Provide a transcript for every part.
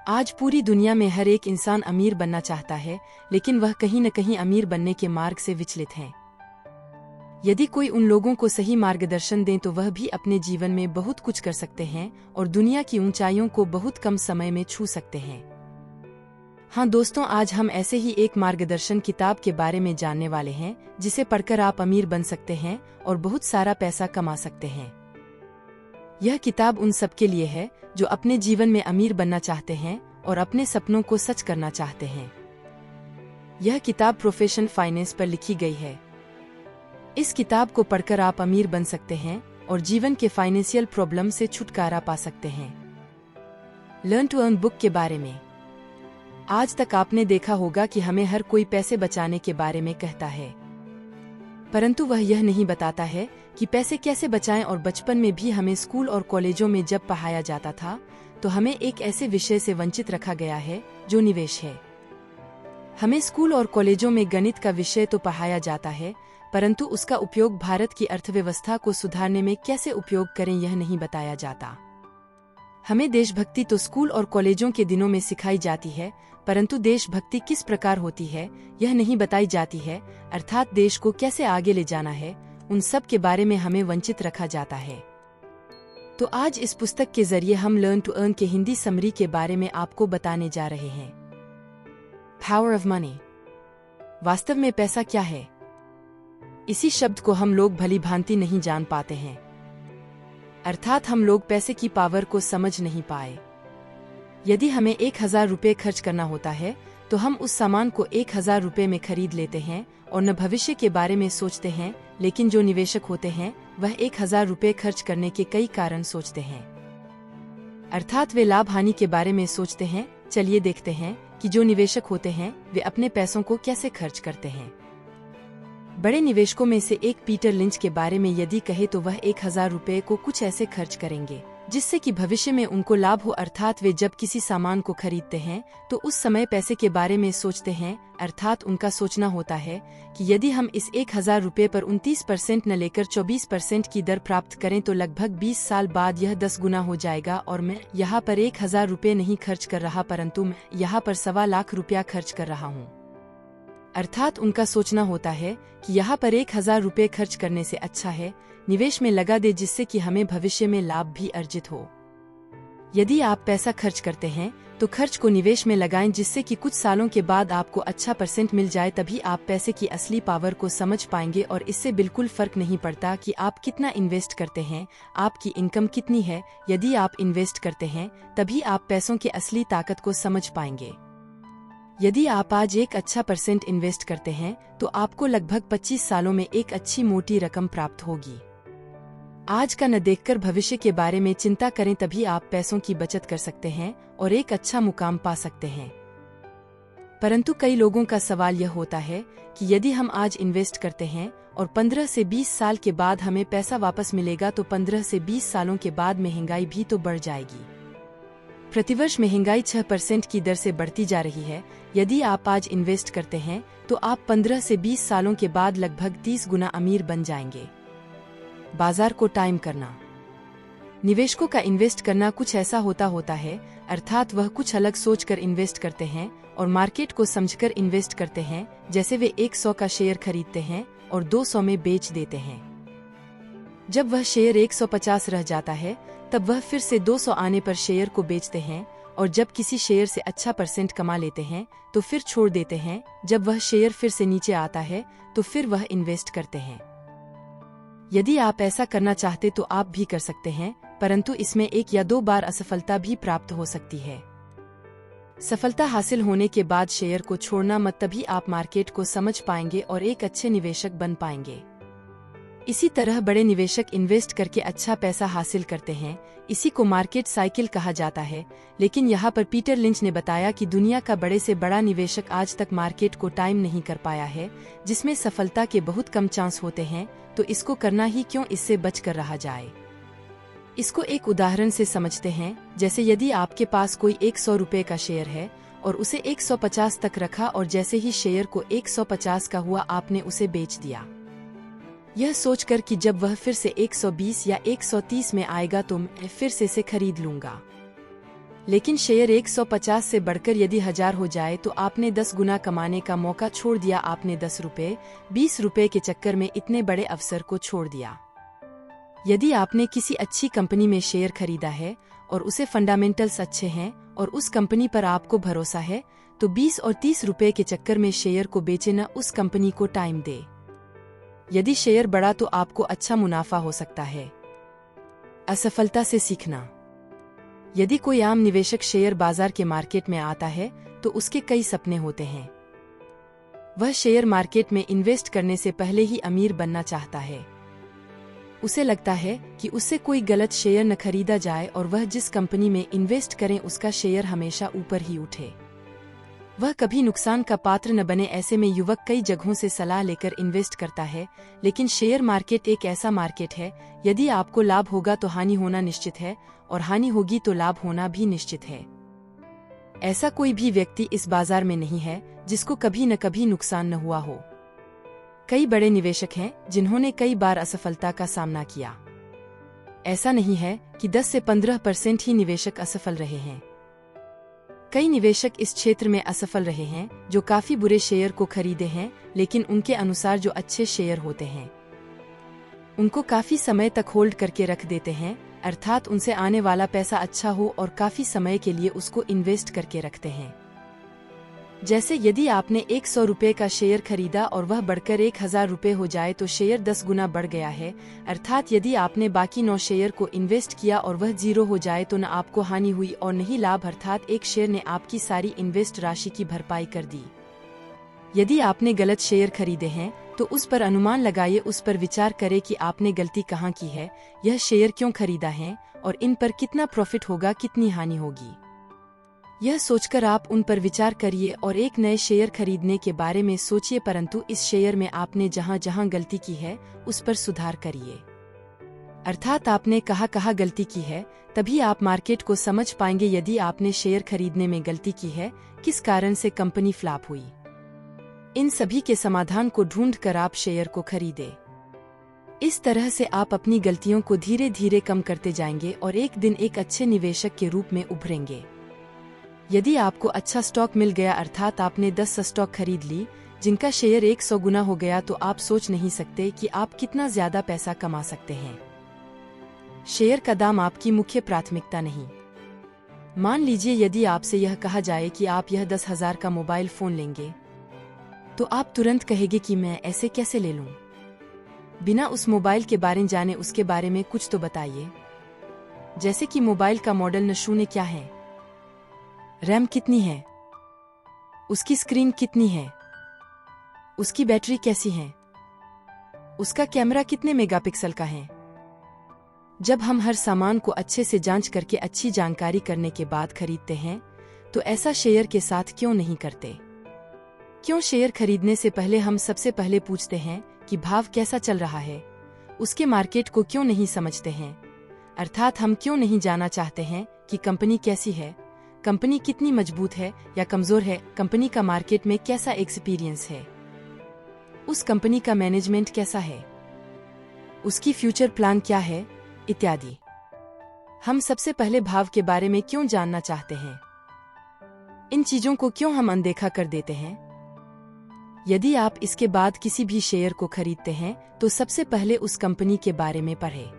आज पूरी दुनिया में हर एक इंसान अमीर बनना चाहता है, लेकिन वह कहीं न कहीं अमीर बनने के मार्ग से विचलित है। यदि कोई उन लोगों को सही मार्गदर्शन दें तो वह भी अपने जीवन में बहुत कुछ कर सकते हैं और दुनिया की ऊंचाइयों को बहुत कम समय में छू सकते हैं। हाँ दोस्तों, आज हम ऐसे ही एक मार्गदर्शन किताब के बारे में जानने वाले हैं, जिसे पढ़कर आप अमीर बन सकते हैं और बहुत सारा पैसा कमा सकते हैं। यह किताब उन सब के लिए है जो अपने जीवन में अमीर बनना चाहते हैं और अपने सपनों को सच करना चाहते हैं। यह किताब प्रोफेशनल फाइनेंस पर लिखी गई है। इस किताब को पढ़कर आप अमीर बन सकते हैं और जीवन के फाइनेंशियल प्रॉब्लम से छुटकारा पा सकते हैं। लर्न टू अर्न बुक के बारे में। आज तक आपने देखा होगा कि हमें हर कोई पैसे बचाने के बारे में कहता है, परंतु वह यह नहीं बताता है कि पैसे कैसे बचाएं। और बचपन में भी हमें स्कूल और कॉलेजों में जब पढ़ाया जाता था तो हमें एक ऐसे विषय से वंचित रखा गया है जो निवेश है। हमें स्कूल और कॉलेजों में गणित का विषय तो पढ़ाया जाता है, परंतु उसका उपयोग भारत की अर्थव्यवस्था को सुधारने में कैसे उपयोग करें यह नहीं बताया जाता। हमें देशभक्ति तो स्कूल और कॉलेजों के दिनों में सिखाई जाती है, परंतु देशभक्ति किस प्रकार होती है यह नहीं बताई जाती है। अर्थात देश को कैसे आगे ले जाना है, उन सब के बारे में हमें वंचित रखा जाता है। तो आज इस पुस्तक के जरिए हम लर्न टू अर्न के हिंदी समरी के बारे में आपको बताने जा रहे हैं। Power of money. वास्तव में पैसा क्या है? इसी शब्द को हम लोग भली भांति नहीं जान पाते हैं। अर्थात हम लोग पैसे की पावर को समझ नहीं पाए। यदि हमें 1000 रुपये खर्च करना होता है तो हम उस सामान को 1000 रुपये में खरीद लेते हैं और न भविष्य के बारे में सोचते हैं। लेकिन जो निवेशक होते हैं वह 1000 रुपये खर्च करने के कई कारण सोचते हैं, अर्थात वे लाभ हानि के बारे में सोचते हैं। चलिए देखते हैं कि जो निवेशक होते हैं वे अपने पैसों को कैसे खर्च करते हैं। बड़े निवेशकों में से एक पीटर लिंच के बारे में यदि कहे तो वह 1000 रुपये को कुछ ऐसे खर्च करेंगे जिससे कि भविष्य में उनको लाभ हो। अर्थात वे जब किसी सामान को खरीदते हैं तो उस समय पैसे के बारे में सोचते हैं। अर्थात उनका सोचना होता है कि यदि हम इस 1000 रुपये पर 29% न लेकर 24% की दर प्राप्त करें तो लगभग 20 साल बाद यह 10 गुना हो जाएगा और मैं यहाँ पर 1000 रुपये नहीं खर्च कर रहा, परंतु मैं यहाँ पर 1.25 लाख रुपया खर्च कर रहा हूँ। अर्थात उनका सोचना होता है कि यहाँ पर 1000 रुपये खर्च करने से अच्छा है निवेश में लगा दे, जिससे कि हमें भविष्य में लाभ भी अर्जित हो। यदि आप पैसा खर्च करते हैं तो खर्च को निवेश में लगाएं, जिससे कि कुछ सालों के बाद आपको अच्छा % मिल जाए। तभी आप पैसे की असली पावर को समझ पाएंगे और इससे बिल्कुल फर्क नहीं पड़ता कि आप कितना इन्वेस्ट करते हैं, आपकी इनकम कितनी है। यदि आप इन्वेस्ट करते हैं तभी आप पैसों की असली ताकत को समझ पाएंगे। यदि आप आज एक अच्छा % इन्वेस्ट करते हैं तो आपको लगभग 25 सालों में एक अच्छी मोटी रकम प्राप्त होगी। आज का न देखकर भविष्य के बारे में चिंता करें, तभी आप पैसों की बचत कर सकते हैं और एक अच्छा मुकाम पा सकते हैं। परंतु कई लोगों का सवाल यह होता है कि यदि हम आज इन्वेस्ट करते हैं और 15 से 20 साल के बाद हमें पैसा वापस मिलेगा तो 15 से 20 सालों के बाद महंगाई भी तो बढ़ जाएगी। प्रतिवर्ष महंगाई 6% की दर से बढ़ती जा रही है। यदि आप आज इन्वेस्ट करते हैं तो आप 15 से 20 सालों के बाद लगभग 30 गुना अमीर बन जाएंगे। बाजार को टाइम करना। निवेशकों का इन्वेस्ट करना कुछ ऐसा होता है, अर्थात वह कुछ अलग सोचकर इन्वेस्ट करते हैं और मार्केट को समझकर इन्वेस्ट करते हैं। जैसे वे 100 का शेयर खरीदते हैं और 200 में बेच देते हैं। जब वह शेयर 150 रह जाता है तब वह फिर से 200 आने पर शेयर को बेचते हैं और जब किसी शेयर से अच्छा % कमा लेते हैं तो फिर छोड़ देते हैं। जब वह शेयर फिर से नीचे आता है तो फिर वह इन्वेस्ट करते हैं। यदि आप ऐसा करना चाहते तो आप भी कर सकते हैं, परंतु इसमें 1 या 2 बार असफलता भी प्राप्त हो सकती है। सफलता हासिल होने के बाद शेयर को छोड़ना मत, तभी आप मार्केट को समझ पाएंगे और एक अच्छे निवेशक बन पाएंगे। इसी तरह बड़े निवेशक इन्वेस्ट करके अच्छा पैसा हासिल करते हैं। इसी को मार्केट साइकिल कहा जाता है। लेकिन यहाँ पर पीटर लिंच ने बताया कि दुनिया का बड़े से बड़ा निवेशक आज तक मार्केट को टाइम नहीं कर पाया है, जिसमें सफलता के बहुत कम चांस होते हैं। तो इसको करना ही क्यों, इससे बच कर रहा जाए। इसको एक उदाहरण से समझते हैं। जैसे यदि आपके पास कोई 100 रुपये का शेयर है और उसे 150 तक रखा और जैसे ही शेयर को 150 का हुआ आपने उसे बेच दिया। यह सोचकर कि जब वह फिर से 120 या 130 में आएगा तो मैं फिर से खरीद लूंगा। लेकिन शेयर 150 से बढ़कर यदि 1000 हो जाए तो आपने 10 गुना कमाने का मौका छोड़ दिया। आपने 10 रुपए 20 रुपए के चक्कर में इतने बड़े अवसर को छोड़ दिया। यदि आपने किसी अच्छी कंपनी में शेयर खरीदा है और उसे फंडामेंटल्स अच्छे हैं और उस कंपनी पर आपको भरोसा है, तो 20 और 30 रुपए के चक्कर में शेयर को बेचे न, उस कंपनी को टाइम दे। यदि शेयर बढ़ा तो आपको अच्छा मुनाफा हो सकता है। असफलता से सीखना। यदि कोई आम निवेशक शेयर बाजार के मार्केट में आता है तो उसके कई सपने होते हैं। वह शेयर मार्केट में इन्वेस्ट करने से पहले ही अमीर बनना चाहता है। उसे लगता है कि उससे कोई गलत शेयर न खरीदा जाए और वह जिस कंपनी में इन्वेस्ट करें उसका शेयर हमेशा ऊपर ही उठे। वह कभी नुकसान का पात्र न बने। ऐसे में युवक कई जगहों से सलाह लेकर इन्वेस्ट करता है, लेकिन शेयर मार्केट एक ऐसा मार्केट है, यदि आपको लाभ होगा तो हानि होना निश्चित है और हानि होगी तो लाभ होना भी निश्चित है। ऐसा कोई भी व्यक्ति इस बाजार में नहीं है जिसको कभी न कभी नुकसान न हुआ हो। कई बड़े निवेशक हैं जिन्होंने कई बार असफलता का सामना किया। ऐसा नहीं है कि 10 से 15% ही निवेशक असफल रहे हैं। कई निवेशक इस क्षेत्र में असफल रहे हैं जो काफी बुरे शेयर को खरीदे हैं, लेकिन उनके अनुसार जो अच्छे शेयर होते हैं उनको काफी समय तक होल्ड करके रख देते हैं, अर्थात उनसे आने वाला पैसा अच्छा हो और काफी समय के लिए उसको इन्वेस्ट करके रखते हैं। जैसे यदि आपने 100 रुपए का शेयर खरीदा और वह बढ़कर 1000 रुपए हो जाए तो शेयर 10 गुना बढ़ गया है। अर्थात यदि आपने बाकी 9 शेयर को इन्वेस्ट किया और वह 0 हो जाए तो न आपको हानि हुई और न ही लाभ, अर्थात एक शेयर ने आपकी सारी इन्वेस्ट राशि की भरपाई कर दी। यदि आपने गलत शेयर खरीदे हैं तो उस पर अनुमान लगाइए, उस पर विचार करें कि आपने गलती कहाँ की है, यह शेयर क्यों खरीदा है और इन पर कितना प्रॉफिट होगा, कितनी हानि होगी। यह सोचकर आप उन पर विचार करिए और एक नए शेयर खरीदने के बारे में सोचिए, परंतु इस शेयर में आपने जहां जहां गलती की है उस पर सुधार करिए। अर्थात आपने कहाँ कहाँ गलती की है, तभी आप मार्केट को समझ पाएंगे। यदि आपने शेयर खरीदने में गलती की है, किस कारण से कंपनी फ्लॉप हुई, इन सभी के समाधान को ढूंढकर आप शेयर को खरीदे। इस तरह से आप अपनी गलतियों को धीरे धीरे कम करते जाएंगे और एक दिन एक अच्छे निवेशक के रूप में उभरेंगे। यदि आपको अच्छा स्टॉक मिल गया, अर्थात आपने 10 स्टॉक खरीद ली जिनका शेयर 100 गुना हो गया, तो आप सोच नहीं सकते कि आप कितना ज्यादा पैसा कमा सकते हैं। शेयर का दाम आपकी मुख्य प्राथमिकता नहीं। मान लीजिए यदि आपसे यह कहा जाए कि आप यह 10,000 का मोबाइल फोन लेंगे, तो आप तुरंत कहेंगे कि मैं ऐसे कैसे ले लूं, बिना उस मोबाइल के बारे में जाने उसके बारे में कुछ तो बताइए। जैसे कि मोबाइल का मॉडल न क्या है, रैम कितनी है, उसकी स्क्रीन कितनी है, उसकी बैटरी कैसी है, उसका कैमरा कितने मेगापिक्सल का है। जब हम हर सामान को अच्छे से जांच करके अच्छी जानकारी करने के बाद खरीदते हैं, तो ऐसा शेयर के साथ क्यों नहीं करते? क्यों शेयर खरीदने से पहले हम सबसे पहले पूछते हैं कि भाव कैसा चल रहा है, उसके मार्केट को क्यों नहीं समझते हैं? अर्थात हम क्यों नहीं जानना चाहते हैं कि कंपनी कैसी है, कंपनी कितनी मजबूत है या कमजोर है, कंपनी का मार्केट में कैसा एक्सपीरियंस है, उस कंपनी का मैनेजमेंट कैसा है, उसकी फ्यूचर प्लान क्या है, इत्यादि। हम सबसे पहले भाव के बारे में क्यों जानना चाहते हैं? इन चीजों को क्यों हम अनदेखा कर देते हैं? यदि आप इसके बाद किसी भी शेयर को खरीदते हैं तो सबसे पहले उस कंपनी के बारे में पढ़ें,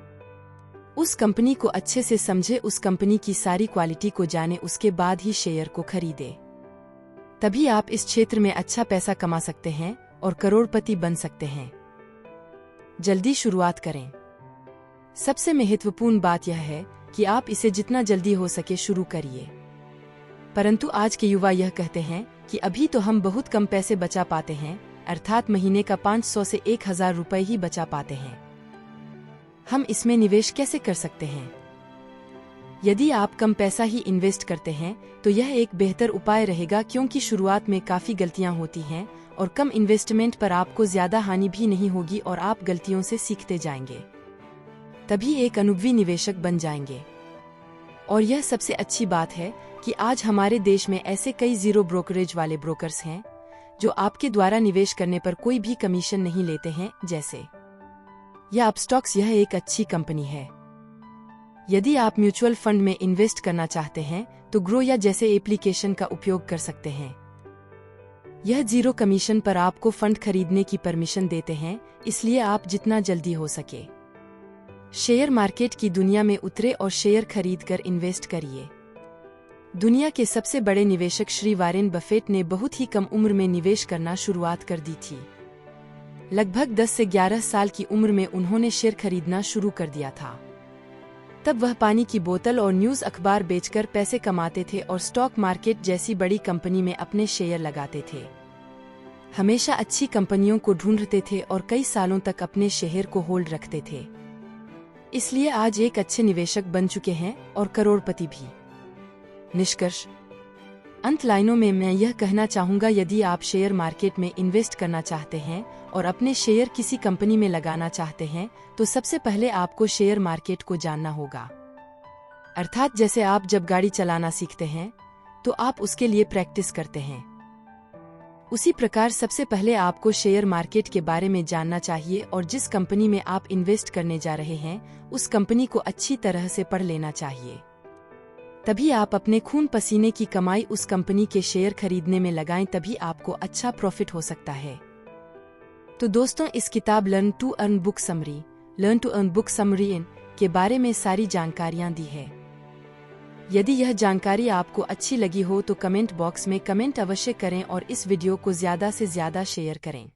उस कंपनी को अच्छे से समझे, उस कंपनी की सारी क्वालिटी को जाने, उसके बाद ही शेयर को खरीदे। तभी आप इस क्षेत्र में अच्छा पैसा कमा सकते हैं और करोड़पति बन सकते हैं। जल्दी शुरुआत करें। सबसे महत्वपूर्ण बात यह है कि आप इसे जितना जल्दी हो सके शुरू करिए। परंतु आज के युवा यह कहते हैं कि अभी तो हम बहुत कम पैसे बचा पाते हैं, अर्थात महीने का 500 से 1000 रुपए ही बचा पाते हैं। हम इसमें निवेश कैसे कर सकते हैं? यदि आप कम पैसा ही इन्वेस्ट करते हैं तो यह एक बेहतर उपाय रहेगा, क्योंकि शुरुआत में काफी गलतियां होती हैं और कम इन्वेस्टमेंट पर आपको ज्यादा हानि भी नहीं होगी और आप गलतियों से सीखते जाएंगे, तभी एक अनुभवी निवेशक बन जाएंगे। और यह सबसे अच्छी बात है कि आज हमारे देश में ऐसे कई जीरो ब्रोकरेज वाले ब्रोकर्स हैं जो आपके द्वारा निवेश करने पर कोई भी कमीशन नहीं लेते हैं, जैसे या अपस्टॉक्स। यह एक अच्छी कंपनी है। यदि आप म्यूचुअल फंड में इन्वेस्ट करना चाहते हैं तो ग्रो या जैसे एप्लीकेशन का उपयोग कर सकते हैं। यह 0 कमीशन पर आपको फंड खरीदने की परमिशन देते हैं, इसलिए आप जितना जल्दी हो सके शेयर मार्केट की दुनिया में उतरे और शेयर खरीदकर इन्वेस्ट करिए। दुनिया के सबसे बड़े निवेशक श्री वॉरेन बफेट ने बहुत ही कम उम्र में निवेश करना शुरुआत कर दी थी। लगभग 10 से 11 साल की उम्र में उन्होंने शेयर खरीदना शुरू कर दिया था। तब वह पानी की बोतल और न्यूज़ अखबार बेचकर पैसे कमाते थे और स्टॉक मार्केट जैसी बड़ी कंपनी में अपने शेयर लगाते थे। हमेशा अच्छी कंपनियों को ढूंढते थे और कई सालों तक अपने शेयर को होल्ड रखते थे। इसलिए आज एक अच्छे निवेशक बन चुके हैं और करोड़पति भी। निष्कर्ष, अंत लाइनों में मैं यह कहना चाहूँगा, यदि आप शेयर मार्केट में इन्वेस्ट करना चाहते हैं और अपने शेयर किसी कंपनी में लगाना चाहते हैं, तो सबसे पहले आपको शेयर मार्केट को जानना होगा। अर्थात जैसे आप जब गाड़ी चलाना सीखते हैं तो आप उसके लिए प्रैक्टिस करते हैं, उसी प्रकार सबसे पहले आपको शेयर मार्केट के बारे में जानना चाहिए और जिस कंपनी में आप इन्वेस्ट करने जा रहे हैं उस कंपनी को अच्छी तरह से पढ़ लेना चाहिए। तभी आप अपने खून पसीने की कमाई उस कंपनी के शेयर खरीदने में लगाएं, तभी आपको अच्छा प्रॉफिट हो सकता है। तो दोस्तों, इस किताब learn to earn book summary इन के बारे में सारी जानकारियां दी है। यदि यह जानकारी आपको अच्छी लगी हो तो कमेंट बॉक्स में कमेंट अवश्य करें और इस वीडियो को ज़्यादा से ज़्यादा शेयर करें।